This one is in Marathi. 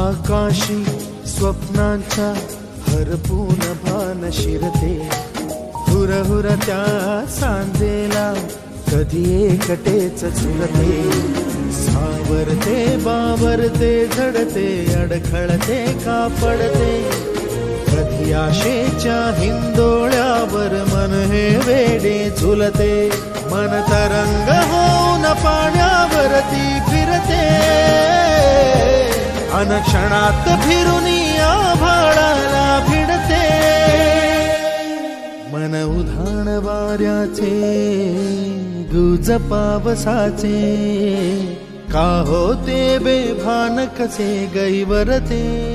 आकाशी स्वप्नांच्या हरपून भान शिरते, हुरहुर त्या सांजेला कधी एकटेच झुलते, सावरते बावरते झडते अडखळते का पडते, कधी आशेच्या हिंदोळ्यावर मन हे वेडे झुलते, मन तरंग होऊन पाण्यावरती फिरते, अनक्षणात फिरून आभाळाला भिडते, मन उधाण वाऱ्याचे गुज पावसाचे, का होते बेभान कसे गैवरते.